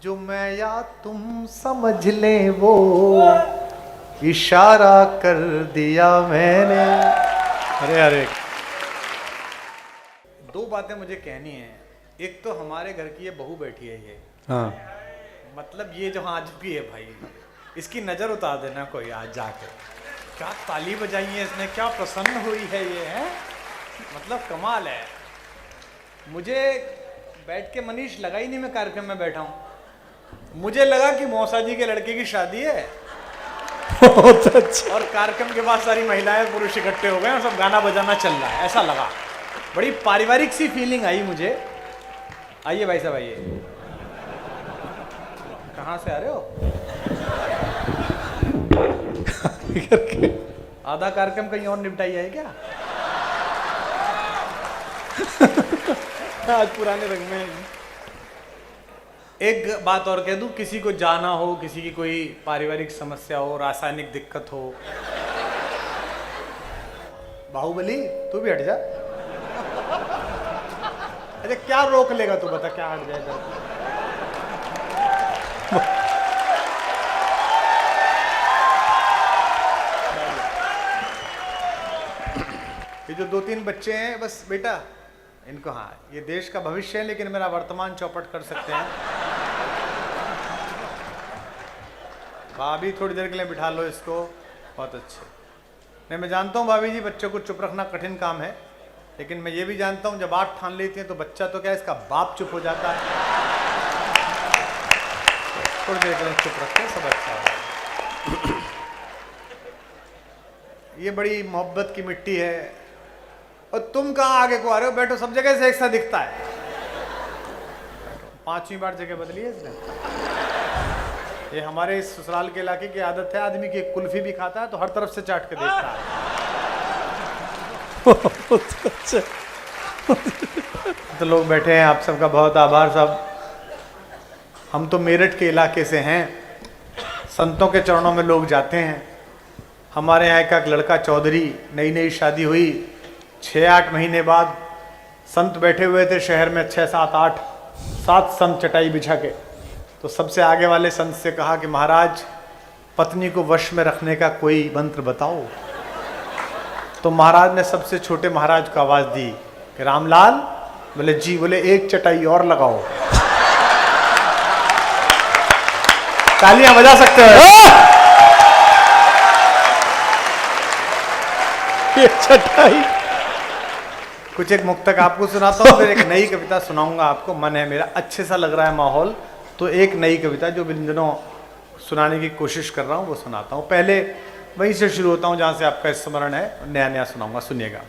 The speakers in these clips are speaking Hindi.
जो मैं या तुम समझ ले वो इशारा कर दिया मैंने। अरे अरे, दो बातें मुझे कहनी है। एक तो हमारे घर की ये बहू बैठी है, ये हाँ मतलब ये जो आज की है भाई, इसकी नजर उतार देना कोई आज जाके। क्या ताली बजाई है इसने, क्या प्रसन्न हुई है ये, है मतलब कमाल है। मुझे बैठ के मनीष लगा ही नहीं मैं कार्यक्रम में बैठा हूँ, मुझे लगा कि मौसा जी के लड़के की शादी है। बहुत अच्छा। और कार्यक्रम के बाद सारी महिलाएं पुरुष इकट्ठे हो गए और सब गाना बजाना चल रहा है, ऐसा लगा। बड़ी पारिवारिक सी फीलिंग आई मुझे। आइए भाई साहब आइए। कहाँ से आ रहे हो? आधा कार्यक्रम कहीं और निपटाई है क्या? आज पुराने रंग में। एक बात और कह दूं, किसी को जाना हो, किसी की कोई पारिवारिक समस्या हो, रासायनिक दिक्कत हो, बाहुबली तू भी हट जा। अरे क्या रोक लेगा तू, बता क्या हट जाएगा? ये जो दो तीन बच्चे हैं, बस बेटा इनको, हाँ ये देश का भविष्य है, लेकिन मेरा वर्तमान चौपट कर सकते हैं। भाभी थोड़ी देर के लिए बिठा लो इसको, बहुत अच्छे। नहीं मैं जानता हूँ भाभी जी, बच्चों को चुप रखना कठिन काम है, लेकिन मैं ये भी जानता हूँ जब आप ठान लेती हैं तो बच्चा तो क्या इसका बाप चुप हो जाता है। थोड़ी देर के लिए चुप रखते हैं, सब अच्छा है। ये बड़ी मोहब्बत की मिट्टी है। और तुम कहाँ आगे को आ रहे हो? बैठो, सब जगह से एक सा दिखता है। पांचवी बार जगह बदली है इसने। ये हमारे इस ससुराल के इलाके की आदत है, आदमी की कुल्फी भी खाता है तो हर तरफ से चाट के देखता है। तो लोग बैठे हैं, आप सबका बहुत आभार साहब। हम तो मेरठ के इलाके से हैं, संतों के चरणों में लोग जाते हैं। हमारे यहाँ का एक लड़का चौधरी, नई नई शादी हुई, 6-8 महीने बाद संत बैठे हुए थे शहर में, 6-7 संत चटाई बिछा के। तो सबसे आगे वाले संत से कहा कि महाराज पत्नी को वश में रखने का कोई मंत्र बताओ। तो महाराज ने सबसे छोटे महाराज को आवाज दी कि रामलाल। बोले जी। बोले एक चटाई और लगाओ। तालियां बजा सकते हो? ये चटाई। कुछ एक मुक्तक आपको सुनाता हूँ, फिर एक नई कविता सुनाऊंगा आपको। मन है मेरा, अच्छे सा लग रहा है माहौल, तो एक नई कविता जो इन दिनों सुनाने की कोशिश कर रहा हूँ वो सुनाता हूँ। पहले वहीं से शुरू होता हूँ जहाँ से आपका स्मरण है, नया नया सुनाऊंगा, सुनिएगा।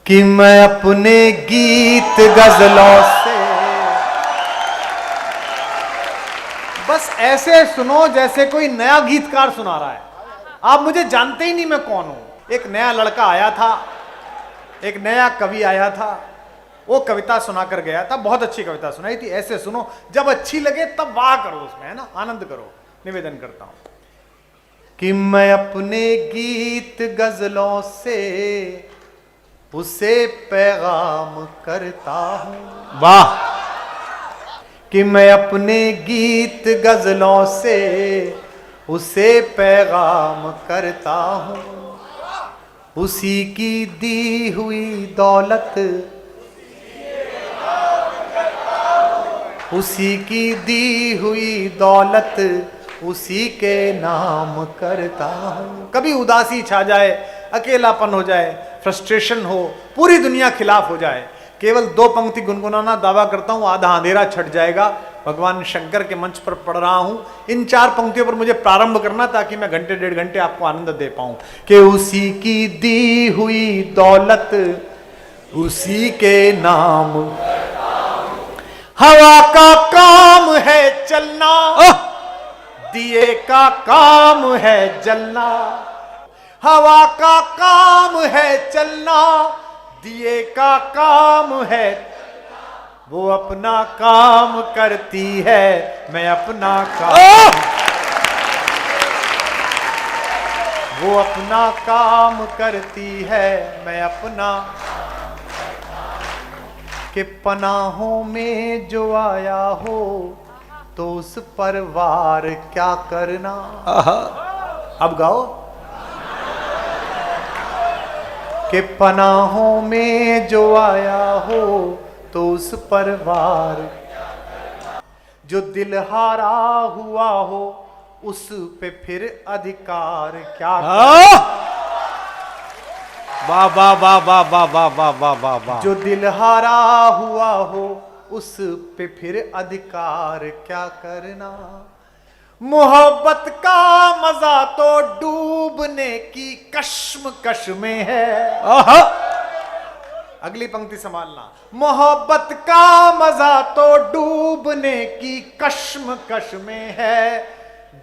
कि मैं अपने गीत गजलों से बस ऐसे सुनो जैसे कोई नया गीतकार सुना रहा है। आप मुझे जानते ही नहीं मैं कौन हूं। एक नया लड़का आया था, एक नया कवि आया था, वो कविता सुनाकर गया था, बहुत अच्छी कविता सुनाई थी। ऐसे सुनो, जब अच्छी लगे तब वाह करो उसमें, है ना, आनंद करो। निवेदन करता हूं कि मैं अपने गीत गजलों से उसे पैगाम करता हूं। वाह। कि मैं अपने गीत गजलों से उसे पैगाम करता हूं। उसी की दी हुई दौलत, उसी की दी हुई दौलत उसी के नाम करता हूं। कभी उदासी छा जाए, अकेलापन हो जाए, फ्रस्ट्रेशन हो, पूरी दुनिया खिलाफ हो जाए, केवल 2 पंक्ति गुनगुनाना, दावा करता हूं आधा अंधेरा छट जाएगा। भगवान शंकर के मंच पर पढ़ रहा हूं, इन 4 पंक्तियों पर मुझे प्रारंभ करना ताकि मैं घंटे 1.5 घंटे आपको आनंद दे पाऊं। कि उसी की दी हुई दौलत उसी के नाम, हवा का काम है चलना, दिए का काम है जलना। हवा का काम है चलना, दिए का काम है, वो अपना काम करती है, मैं अपना काम, वो अपना काम करती है, मैं अपना। कि पनाहों में जो आया हो तो उस पर वार क्या करना। आहा, अब गाओ। कि पनाहों में जो आया हो तो उस पर वार, जो दिल हारा हुआ हो उस पे फिर अधिकार क्या करना। वाह वाह वाह वाह वाह वाह वाह वाह वाह वाह। जो दिल हारा हुआ हो उस पे फिर अधिकार क्या करना। मोहब्बत का मजा तो डूबने की कश्मकश में है। आहा, अगली पंक्ति संभालना। मोहब्बत का मजा तो डूबने की कश्मकश में है।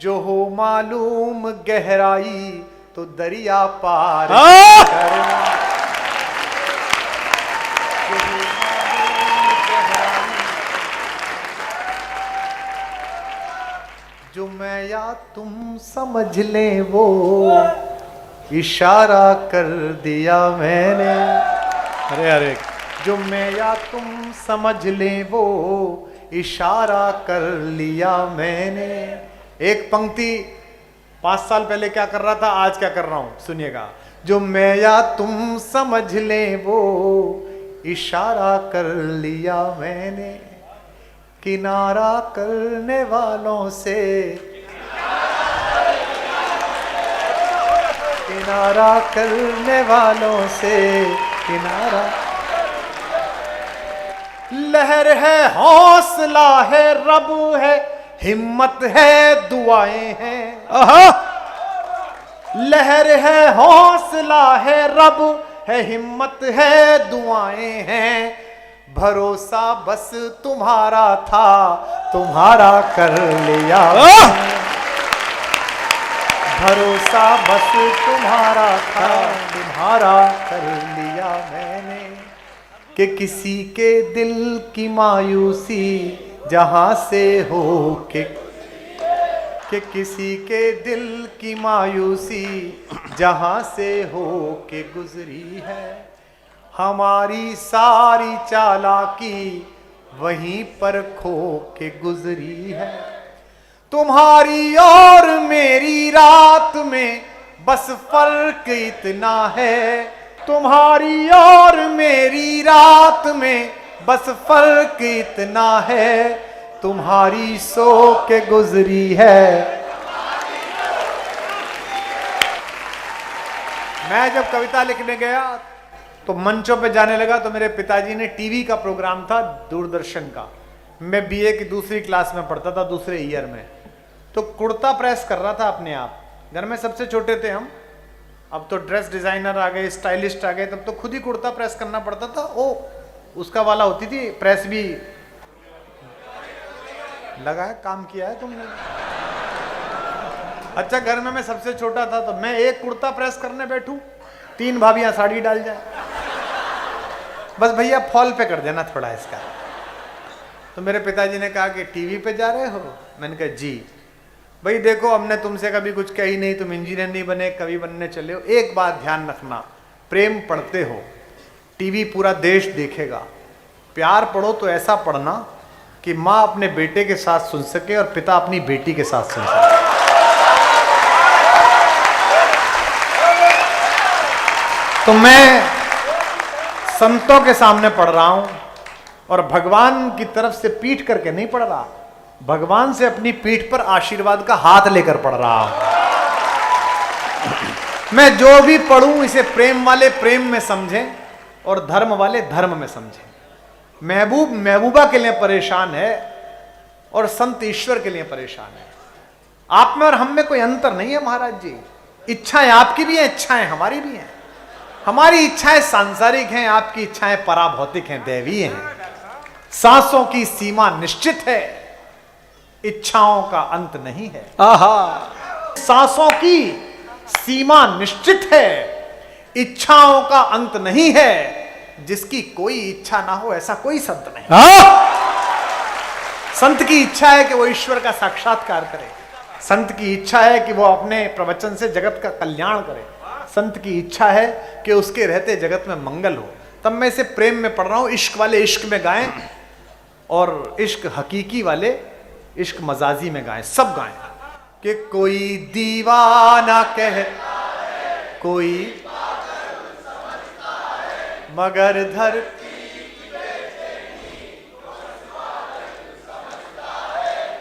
जो हो मालूम गहराई तो दरिया पार करना। जो हो मालूम गहराई, जो मैं या तुम समझ ले वो इशारा कर दिया मैंने। अरे अरे, जो मैं या तुम समझ ले वो इशारा कर लिया मैंने। एक पंक्ति 5 साल पहले क्या कर रहा था, आज क्या कर रहा हूं, सुनिएगा। जो मैं या तुम समझ ले वो इशारा कर लिया मैंने। किनारा करने वालों से, किनारा करने वालों से किनारा। लहर है, हौसला है, रब है, हिम्मत है, दुआएं हैं। आहा, लहर है, हौसला है, रब है, हिम्मत है, दुआएं हैं। भरोसा बस तुम्हारा था, तुम्हारा कर लिया। भरोसा बस तुम्हारा था, तुम्हारा कर लिया मैंने। कि किसी के दिल की मायूसी जहां से हो के किसी के दिल की मायूसी जहां से हो के गुजरी है। हमारी सारी चालाकी वहीं पर खो के गुजरी है। तुम्हारी और मेरी रात में बस फर्क इतना है। तुम्हारी और मेरी रात में बस फर्क इतना है। तुम्हारी सो के गुजरी है। मैं जब कविता लिखने गया तो मंचों पे जाने लगा तो मेरे पिताजी ने, टीवी का प्रोग्राम था दूरदर्शन का, मैं बीए की दूसरी क्लास में पढ़ता था, दूसरे ईयर में, तो कुर्ता प्रेस कर रहा था अपने आप। घर में सबसे छोटे थे हम, अब तो ड्रेस डिजाइनर आ गए, स्टाइलिस्ट आ गए, तब तो खुद ही कुर्ता प्रेस करना पड़ता था। ओ उसका वाला होती थी प्रेस भी। लगा है काम किया है तुमने। अच्छा, घर में मैं सबसे छोटा था तो मैं एक कुर्ता प्रेस करने बैठूं, 3 भाभियां साड़ी डाल जाए, बस भैया फॉल पे कर देना थोड़ा इसका। तो मेरे पिताजी ने कहा कि टीवी पे जा रहे हो? मैंने कहा जी। भाई देखो, हमने तुमसे कभी कुछ कही नहीं, तुम इंजीनियर नहीं बने, कवि बनने चले हो। एक बात ध्यान रखना, प्रेम पढ़ते हो, टीवी पूरा देश देखेगा, प्यार पढ़ो तो ऐसा पढ़ना कि माँ अपने बेटे के साथ सुन सके और पिता अपनी बेटी के साथ सुन सके। तो मैं संतों के सामने पढ़ रहा हूं और भगवान की तरफ से पीठ करके नहीं पढ़ रहा, भगवान से अपनी पीठ पर आशीर्वाद का हाथ लेकर पढ़ रहा हूं। मैं जो भी पढ़ूं इसे प्रेम वाले प्रेम में समझें और धर्म वाले धर्म में समझें। महबूब महबूबा के लिए परेशान है और संत ईश्वर के लिए परेशान है। आप में और हम में कोई अंतर नहीं है महाराज जी। इच्छाएं आपकी भी हैं, इच्छाएं हमारी भी हैं। हमारी इच्छाएं सांसारिक हैं, आपकी इच्छाएं पराभौतिक हैं, दैवीय हैं। सांसों की सीमा निश्चित है, इच्छाओं का अंत नहीं है। आहा, सांसों की सीमा निश्चित है, इच्छाओं का अंत नहीं है। जिसकी कोई इच्छा ना हो ऐसा कोई संत नहीं। संत की इच्छा है कि वो ईश्वर का साक्षात्कार करे। संत की इच्छा है कि वो अपने प्रवचन से जगत का कल्याण करे। संत की इच्छा है कि उसके रहते जगत में मंगल हो। तब मैं इसे प्रेम में पढ़ रहा हूं। इश्क वाले इश्क में गाएं और इश्क हकीकी वाले इश्क मजाजी में गाएं, सब गाएं। कि कोई दीवाना कहता है, कोई मगर धरती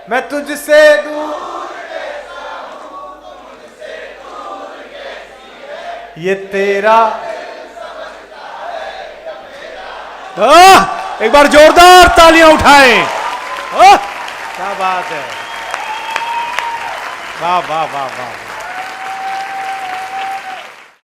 मैं तुझसे दूर ये तेरा। एक बार जोरदार तालियां उठाएं। क्या बात है, वाह वाह वाह वाह।